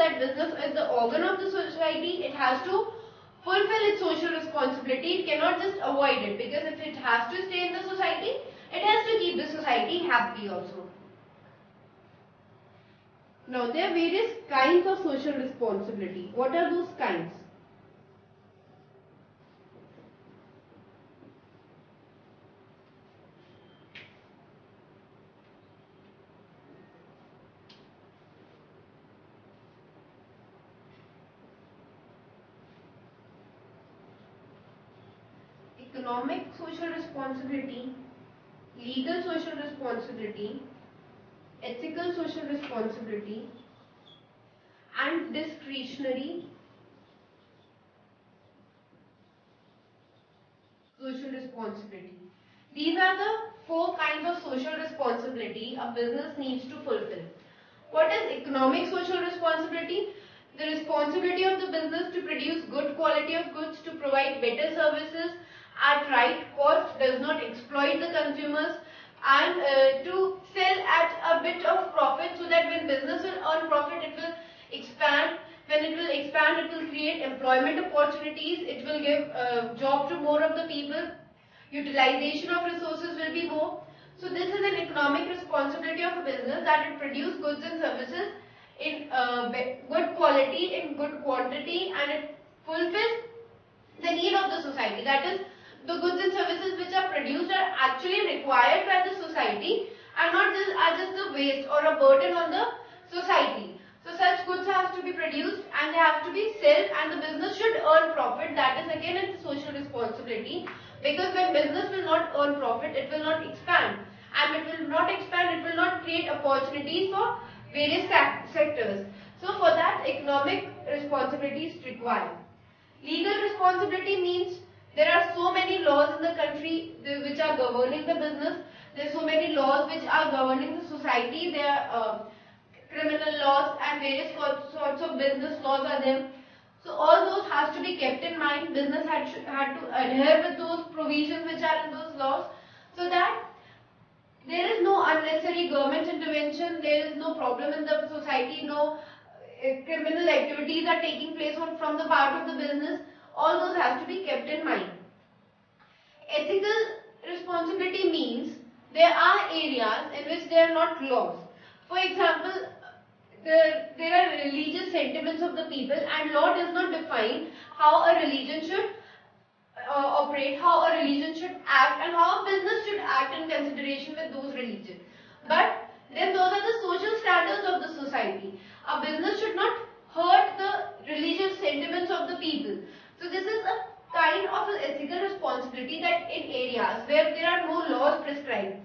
that business is the organ of the society, it has to fulfill its social responsibility. It cannot just avoid it, because if it has to stay in the society, it has to keep the society happy also. Now there are various kinds of social responsibility. What are those kinds? Economic social responsibility, legal social responsibility, ethical social responsibility, and discretionary social responsibility. These are the four kinds of social responsibility a business needs to fulfill. What is economic social responsibility? The responsibility of the business to produce good quality of goods, to provide better services at right cost, does not exploit the consumers, and to sell at a bit of profit, so that when business will earn profit, it will expand. When it will expand, it will create employment opportunities, it will give job to more of the people, utilization of resources will be more. So this is an economic responsibility of a business, that it produce goods and services in good quality, in good quantity, and it fulfills the need of the society. That is, the goods and services which are produced are actually required by the society and not just a waste or a burden on the society. So such goods have to be produced and they have to be sold, and the business should earn profit. That is again its social responsibility, because when business will not earn profit, it will not expand, and it will not expand, it will not create opportunities for various sectors. So for that, economic responsibility is required. Legal responsibility means there are so many laws in the country which are governing the business. There are so many laws which are governing the society. There are criminal laws and various sorts of business laws are there. So all those has to be kept in mind. Business had to adhere with those provisions which are in those laws, so that there is no unnecessary government intervention, there is no problem in the society, no criminal activities are taking place from the part of the business. All those has to be kept in mind. Ethical responsibility means there are areas in which there are not laws. For example, there are religious sentiments of the people, and law does not define how a religion should operate, how a religion should act, and how a business should act in consideration with those religions. But then those are the social standards of the society. A business should not hurt the religious sentiments of the people. So this is a kind of an ethical responsibility, that in areas where there are no laws prescribed,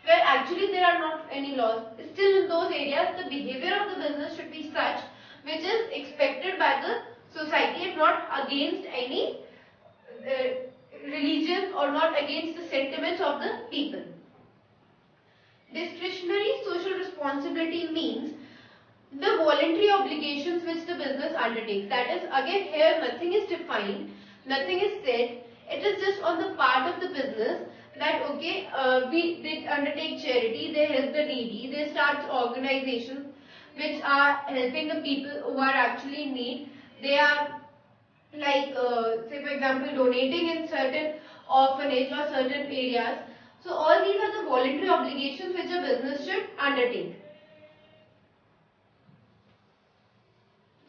where actually there are not any laws, still in those areas the behavior of the business should be such which is expected by the society, and not against any religion or not against the sentiments of the people. Discretionary social responsibility means the voluntary obligations which the business undertakes. That is, again here nothing is defined, nothing is said. It is just on the part of the business that okay, they undertake charity, they help the needy, they start organizations which are helping the people who are actually in need. They are like say for example donating in certain orphanage or certain areas. So all these are the voluntary obligations which a business should undertake.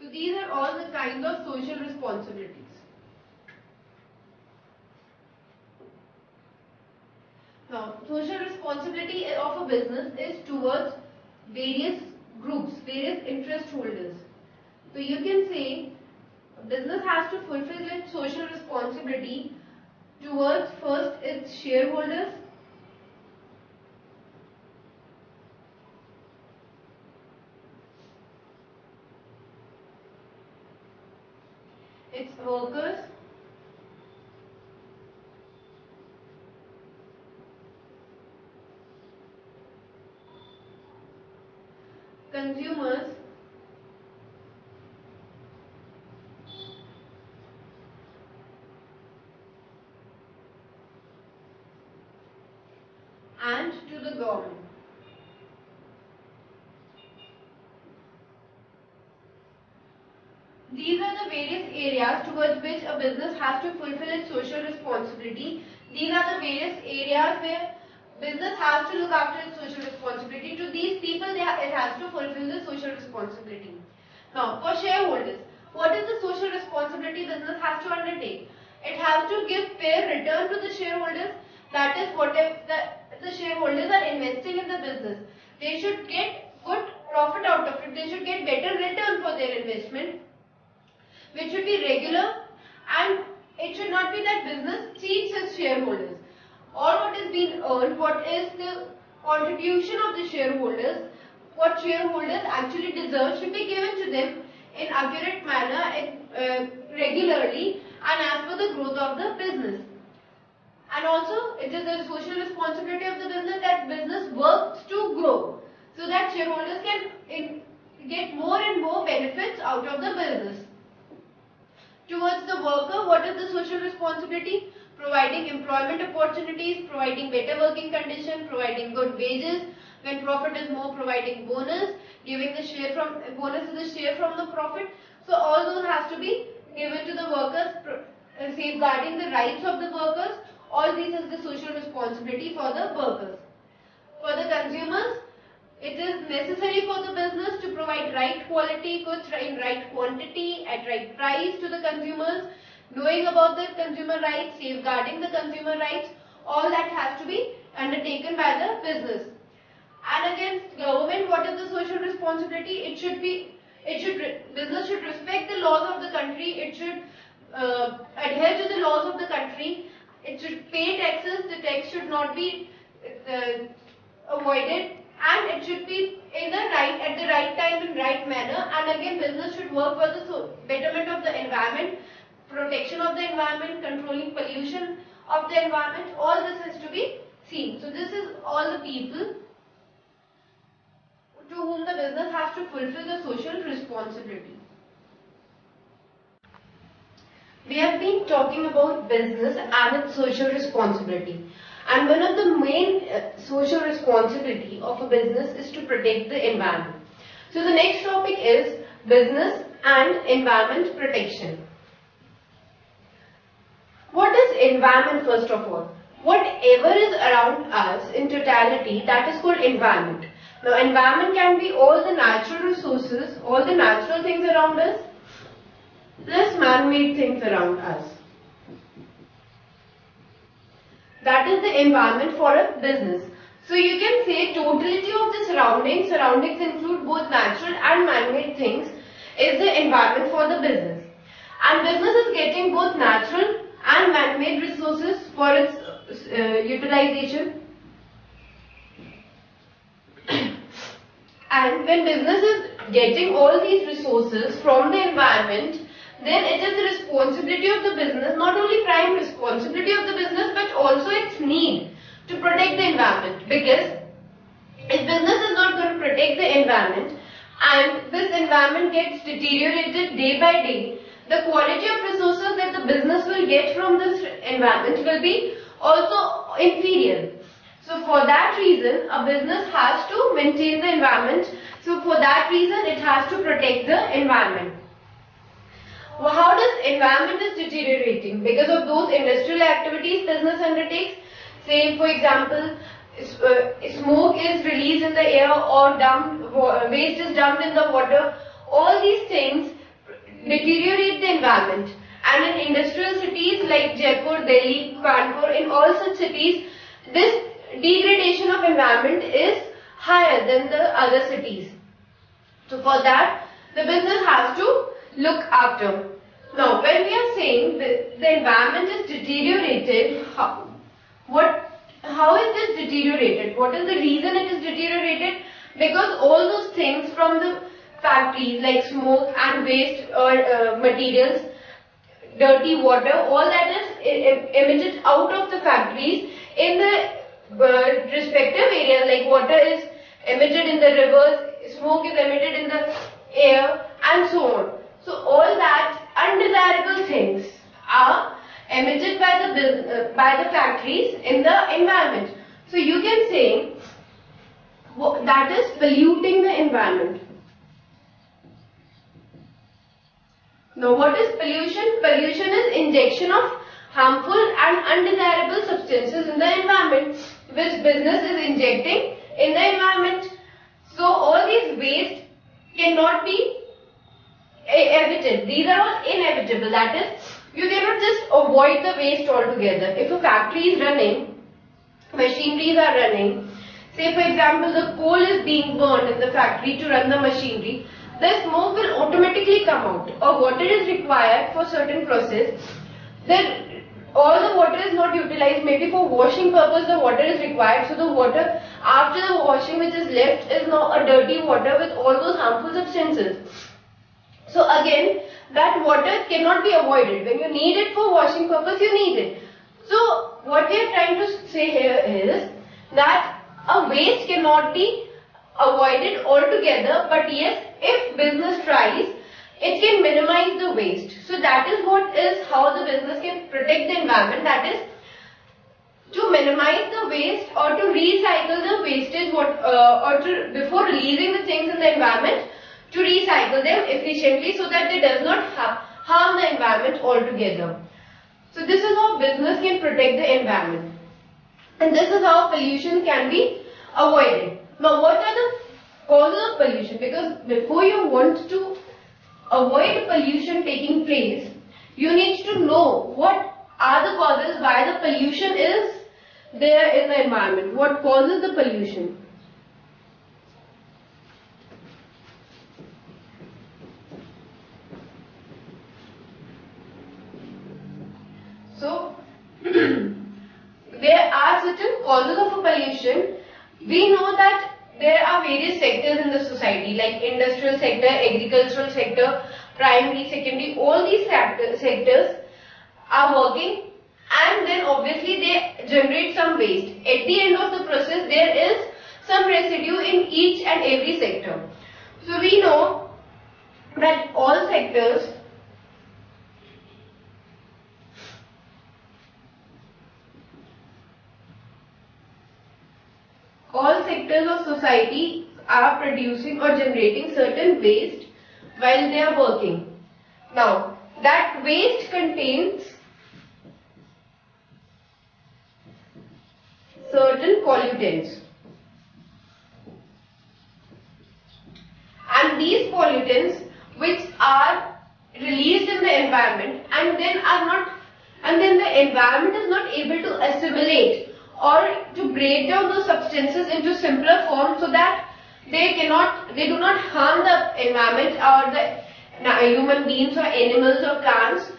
So these are all the kinds of social responsibilities. Now, social responsibility of a business is towards various groups, various interest holders. So you can say a business has to fulfill its social responsibility towards first its shareholders, its workers, consumers, and to the government. these are the various areas towards which a business has to fulfill its social responsibility. These are the various areas where business has to look after its social responsibility. To these people, it has to fulfill the social responsibility. Now, for shareholders, what is the social responsibility business has to undertake? It has to give fair return to the shareholders. That is, whatever the shareholders are investing in the business, they should get good profit out of it. They should get better return for their investment, which should be regular, and it should not be that business cheats its shareholders. All what is being earned, what is the contribution of the shareholders, what shareholders actually deserve, should be given to them in accurate manner and regularly and as per the growth of the business. And also, it is the social responsibility of the business that business works to grow so that shareholders can get more and more benefits out of the business. Towards the worker, what is the social responsibility? Providing employment opportunities, providing better working conditions, providing good wages. When profit is more, providing bonus, giving the bonus is the share from the profit. So all those has to be given to the workers, safeguarding the rights of the workers. All these is the social responsibility for the workers. For the consumers, it is necessary for the business to provide right quality goods in right quantity at right price to the consumers. Knowing about the consumer rights, safeguarding the consumer rights, all that has to be undertaken by the business. And against government, what is the social responsibility? Business should respect the laws of the country. It should adhere to the laws of the country. It should pay taxes. The tax should not be avoided, and it should be at the right time in right manner. And again, business should work for the betterment of the environment, protection of the environment, controlling pollution of the environment. All this has to be seen. So this is all the people to whom the business has to fulfill the social responsibility. We have been talking about business and its social responsibility. And one of the main social responsibility of a business is to protect the environment. So the next topic is business and environment protection. What is environment first of all? Whatever is around us in totality, that is called environment. Now environment can be all the natural resources, all the natural things around us, plus man-made things around us. That is the environment for a business. So you can say totality of the surroundings include both natural and man-made things, is the environment for the business. And business is getting both natural and man-made resources for its utilization. And when business is getting all these resources from the environment, then it is the responsibility of the business, not only prime responsibility of the business, but also its need to protect the environment. Because if business is not going to protect the environment and this environment gets deteriorated day by day, the quality of resources that the business will get from this environment will be also inferior. So for that reason, a business has to maintain the environment. So for that reason, it has to protect the environment. Well, how does environment is deteriorating? Because of those industrial activities business undertakes. Say for example, smoke is released in the air or waste is dumped in the water. All these things deteriorate the environment. And in industrial cities like Jaipur, Delhi, Kanpur, in all such cities, this degradation of environment is higher than the other cities. So for that, the business has to look after. Now, when we are saying the environment is deteriorated, how is this deteriorated? What is the reason it is deteriorated? Because all those things from the factories like smoke and waste or materials, dirty water, all that is emitted out of the factories in the respective areas, like water is emitted in the rivers, smoke is emitted in the air, and so on. So all that undesirable things are emitted by the factories in the environment. So you can say that is polluting the environment. Now what is pollution? Pollution is injection of harmful and undesirable substances in the environment, which business is injecting in the environment. So all these waste cannot be evicted. These are all inevitable. That is, you cannot just avoid the waste altogether. If a factory is running, machineries are running, say for example the coal is being burned in the factory to run the machinery, the smoke will automatically come out, or water is required for certain process, then all the water is not utilized. Maybe for washing purpose the water is required, so the water after the washing which is left is now a dirty water with all those harmful substances. So again, that water cannot be avoided. When you need it for washing purpose, you need it. So what we are trying to say here is that a waste cannot be avoided altogether, but yes, if business tries, it can minimize the waste. So that is what is how the business can protect the environment, that is to minimize the waste or to recycle the wastage before releasing the things in the environment, to recycle them efficiently so that it does not harm the environment altogether. So this is how business can protect the environment, and this is how pollution can be avoided. Now what are the causes of pollution? Because before you want to avoid pollution taking place, you need to know what are the causes why the pollution is there in the environment. What causes the pollution? So there are certain causes of a pollution. We know that there are various sectors in the society like industrial sector, agricultural sector, primary, secondary. All these sectors are working, and then obviously they generate some waste. At the end of the process, there is some residue in each and every sector. So we know that all sectors of society are producing or generating certain waste while they are working. Now, that waste contains certain pollutants, and these pollutants which are released in the environment and then the environment is not able to assimilate or to break down those substances into simpler form so that they do not harm the environment or the human beings or animals or plants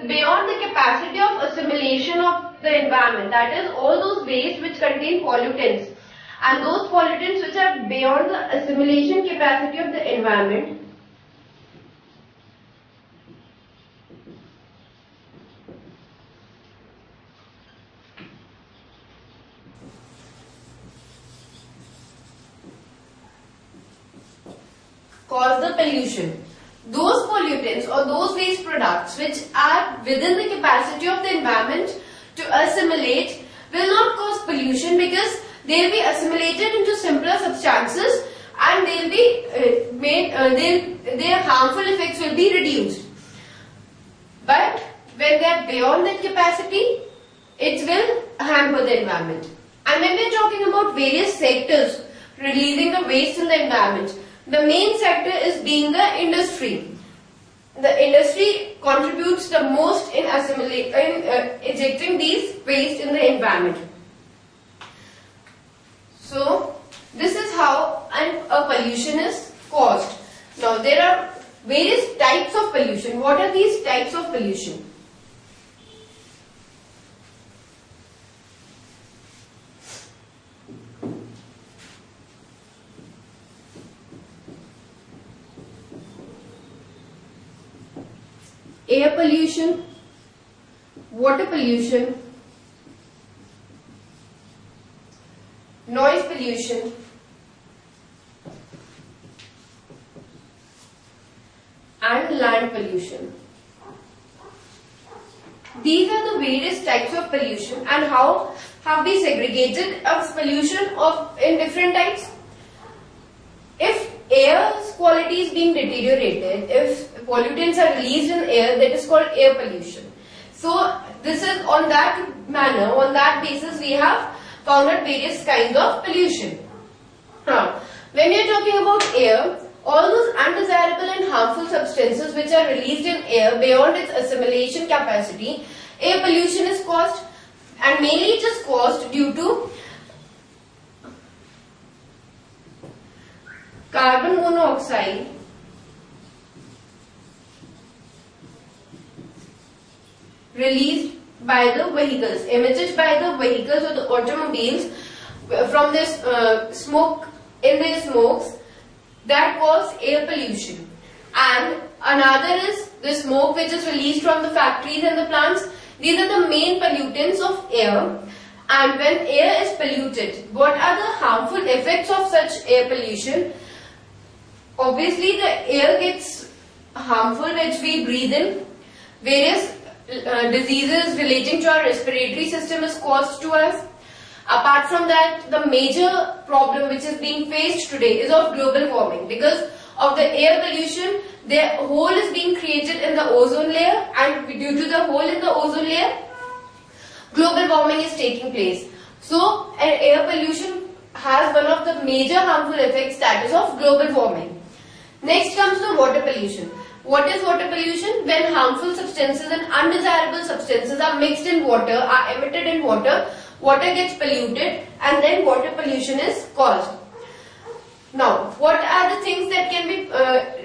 beyond the capacity of assimilation of the environment. That is, all those waste which contain pollutants, and those pollutants which are beyond the assimilation capacity of the environment cause the pollution. Those pollutants or those waste products which are within the capacity of the environment to assimilate will not cause pollution, because they will be assimilated into simpler substances and they will be their harmful effects will be reduced. But when they are beyond that capacity, it will hamper the environment. And when we are talking about various sectors releasing the waste in the environment, the main sector is being the industry. The industry contributes the most in ejecting these waste in the environment. So this is how a pollution is caused. Now there are various types of pollution. What are these types of pollution? Air pollution, water pollution, noise pollution, and land pollution. These are the various types of pollution, and how have we segregated pollution in different types? If air's quality is being deteriorated, if pollutants are released in air, that is called air pollution. So this is on that manner, on that basis we have found out various kinds of pollution. Now, when we are talking about air, all those undesirable and harmful substances which are released in air beyond its assimilation capacity, air pollution is caused, and mainly it is caused due to carbon monoxide, released by the vehicles, emitted by the vehicles or the automobiles from this smoke, in their smokes, that cause air pollution. And another is the smoke which is released from the factories and the plants. These are the main pollutants of air. And when air is polluted, what are the harmful effects of such air pollution? Obviously the air gets harmful which we breathe in. Various diseases relating to our respiratory system is caused to us. Apart from that, the major problem which is being faced today is of global warming. Because of the air pollution, the hole is being created in the ozone layer, and due to the hole in the ozone layer, global warming is taking place. So, air pollution has one of the major harmful effects, that is of global warming. Next comes the water pollution. What is water pollution? When harmful substances and undesirable substances are mixed in water, are emitted in water, water gets polluted and then water pollution is caused. Now, what are the things that can be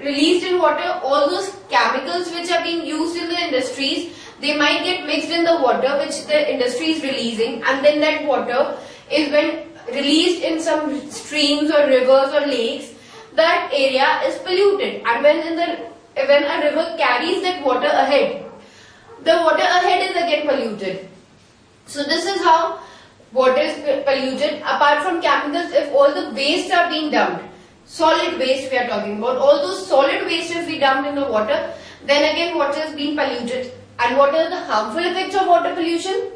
released in water? All those chemicals which are being used in the industries, they might get mixed in the water which the industry is releasing, and then that water is when released in some streams or rivers or lakes, that area is polluted, and when a river carries that water ahead, the water ahead is again polluted. So this is how water is polluted. Apart from chemicals, if all the waste are being dumped, solid waste we are talking about, all those solid waste if we dumped in the water, then again water is being polluted. And what are the harmful effects of water pollution?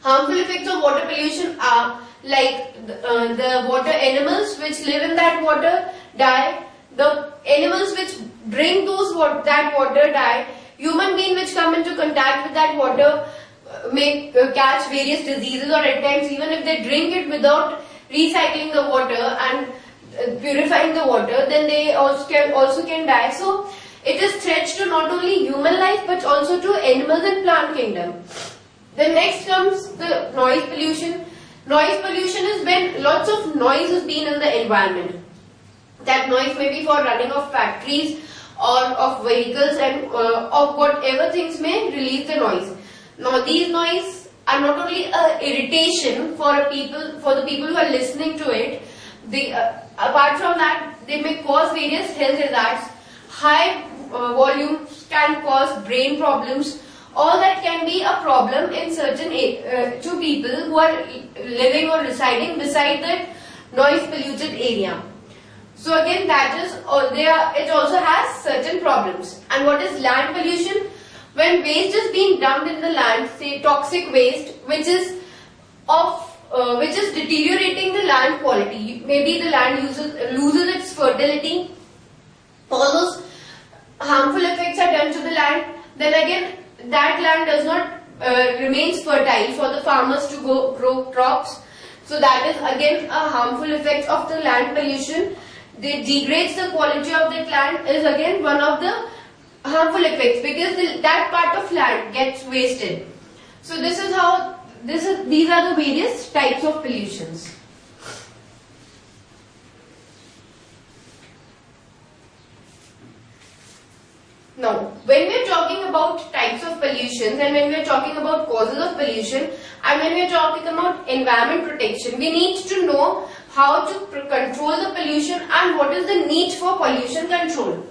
Harmful effects of water pollution are like the water animals which live in that water die, the animals which drink that water die, human beings which come into contact with that water may catch various diseases, or at times even if they drink it without recycling the water and purifying the water, then they also can die. So it is threats to not only human life but also to animals and plant kingdom. Then next comes the noise pollution. Noise pollution is when lots of noise is being in the environment. That noise may be for running of factories or of vehicles and of whatever things may release the noise. Now these noise are not only irritation for the people who are listening to it. Apart from that, they may cause various health hazards. High volumes can cause brain problems. All that can be a problem in certain to people who are living or residing beside that noise polluted area. So again, that is it also has certain problems. And what is land pollution? When waste is being dumped in the land, say toxic waste, which is deteriorating the land quality. Maybe the land loses its fertility. All those harmful effects are done to the land. Then again, that land does not remains fertile for the farmers to grow crops. So that is again a harmful effect of the land pollution. It degrades the quality of that land, is again one of the harmful effects, because that part of land gets wasted. So this is how these are the various types of pollutions. Now, when we are talking about types of pollution, and when we are talking about causes of pollution, and when we are talking about environment protection, we need to know how to control the pollution and what is the need for pollution control.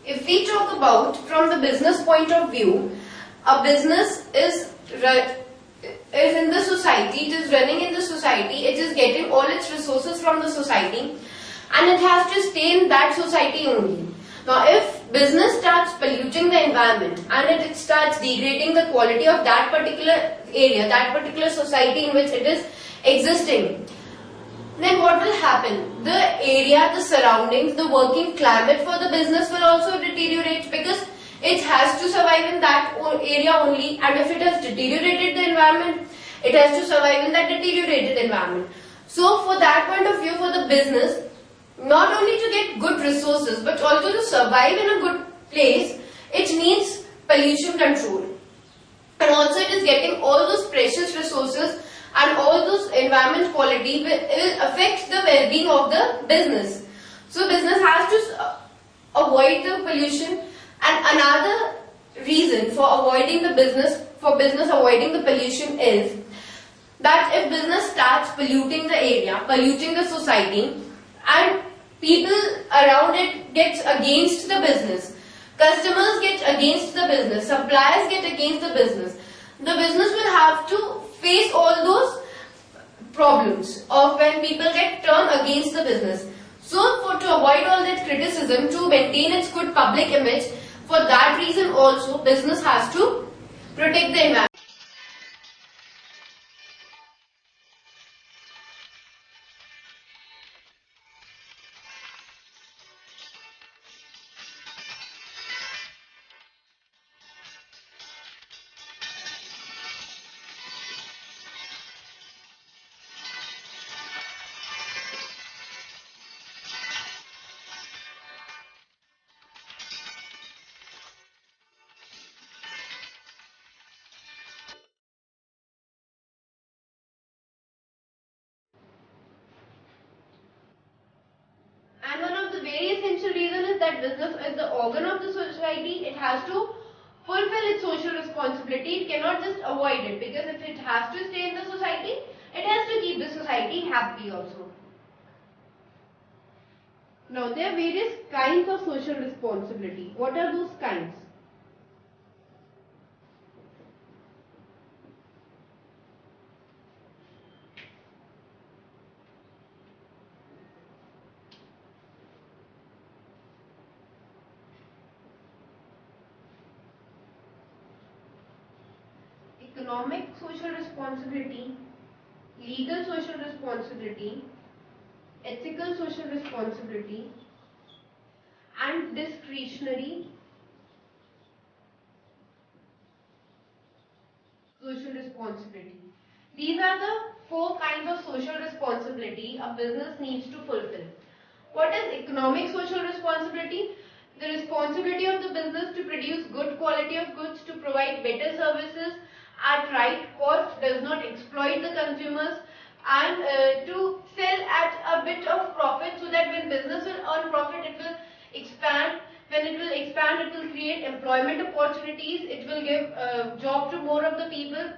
If we talk about from the business point of view, a business is in the society, it is running in the society, it is getting all its resources from the society, and it has to stay in that society only. Now if business starts polluting the environment and it starts degrading the quality of that particular area, that particular society in which it is existing, then what will happen? The area, the surroundings, the working climate for the business will also deteriorate because it has to survive in that area only, and if it has deteriorated the environment, it has to survive in that deteriorated environment. So for that point of view, for the business, not only to get good resources but also to survive in a good place, it needs pollution control. And also it is getting all those precious resources and all those environment quality will affect the well-being of the business. So business has to avoid the pollution, and another reason for avoiding the business, avoiding the pollution is that if business starts polluting the area, polluting the society, and people around it gets against the business, customers get against the business, suppliers get against the business will have to face all those problems of when people get turned against the business. So to avoid all that criticism, to maintain its good public image, for that reason also business has to protect the environment. And one of the very essential reasons is that business is the organ of the society. It has to fulfill its social responsibility. It cannot just avoid it, because if it has to stay in the society, it has to keep the society happy also. Now there are various kinds of social responsibility. What are those kinds? Economic social responsibility, legal social responsibility, ethical social responsibility, and discretionary social responsibility. These are the four kinds of social responsibility a business needs to fulfill. What is economic social responsibility? The responsibility of the business to produce good quality of goods, to provide better services at right cost, does not exploit the consumers, and to sell at a bit of profit, so that when business will earn profit, it will expand. When it will expand, it will create employment opportunities, it will give job to more of the people,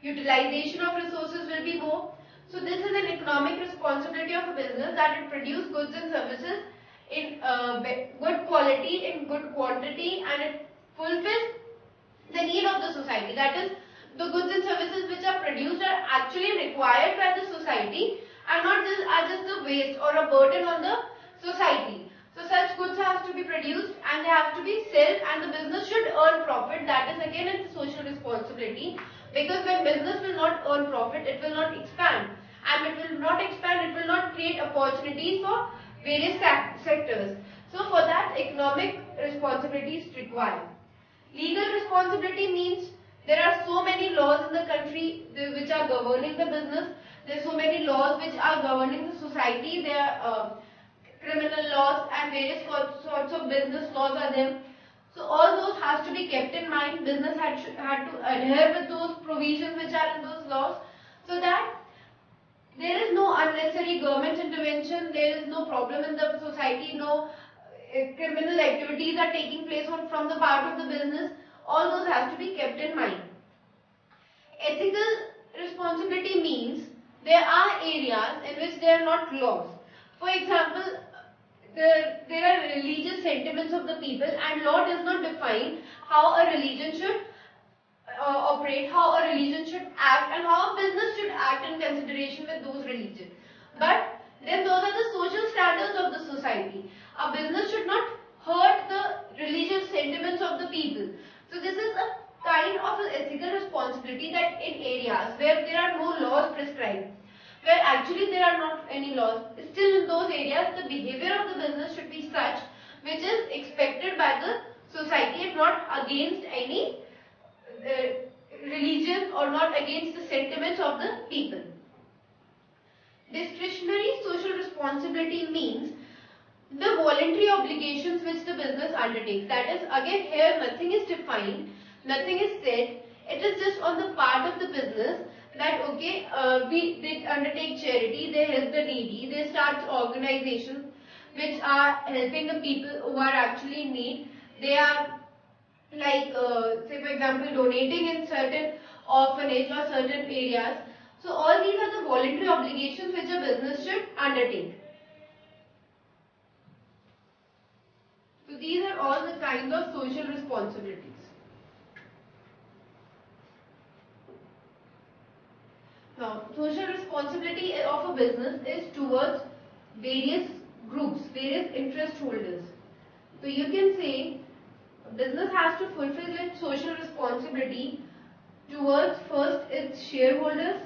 utilization of resources will be more. So this is an economic responsibility of a business, that it produce goods and services in good quality, in good quantity, and it fulfills the need of the society. That is, the goods and services which are produced are actually required by the society and not just are just a waste or a burden on the society. So such goods have to be produced and they have to be sold, and the business should earn profit. That is again its social responsibility, because when business will not earn profit, it will not expand, and it will not expand, it will not create opportunities for various sectors. So for that, economic responsibility is required. Legal responsibility means there are so many laws in the country which are governing the business. There are so many laws which are governing the society. There are criminal laws and various sorts of business laws are there. So all those has to be kept in mind. Business had to adhere with those provisions which are in those laws, so that there is no unnecessary government intervention, there is no problem in the society, no criminal activities are taking place from the part of the business. All those have to be kept in mind. Ethical responsibility means there are areas in which there are not laws. For example, there are religious sentiments of the people, and law does not define how a religion should operate, how a religion should act, and how a business should act in consideration with those religions. But then those are the social standards of the society. A business should not hurt the religious sentiments of the people. So this is a kind of an ethical responsibility that in areas where there are no laws prescribed, where actually there are not any laws, still in those areas the behavior of the business should be such which is expected by the society and not against any religion or not against the sentiments of the people. Discretionary social responsibility means the voluntary obligations which the business undertakes. That is, again here nothing is defined, nothing is said. It is just on the part of the business that okay, they undertake charity, they help the needy, they start organizations which are helping the people who are actually in need. They are like say for example donating in certain orphanage or certain areas. So all these are the voluntary obligations which a business should undertake. So these are all the kinds of social responsibilities. Now, social responsibility of a business is towards various groups, various interest holders. So you can say a business has to fulfill its social responsibility towards first its shareholders,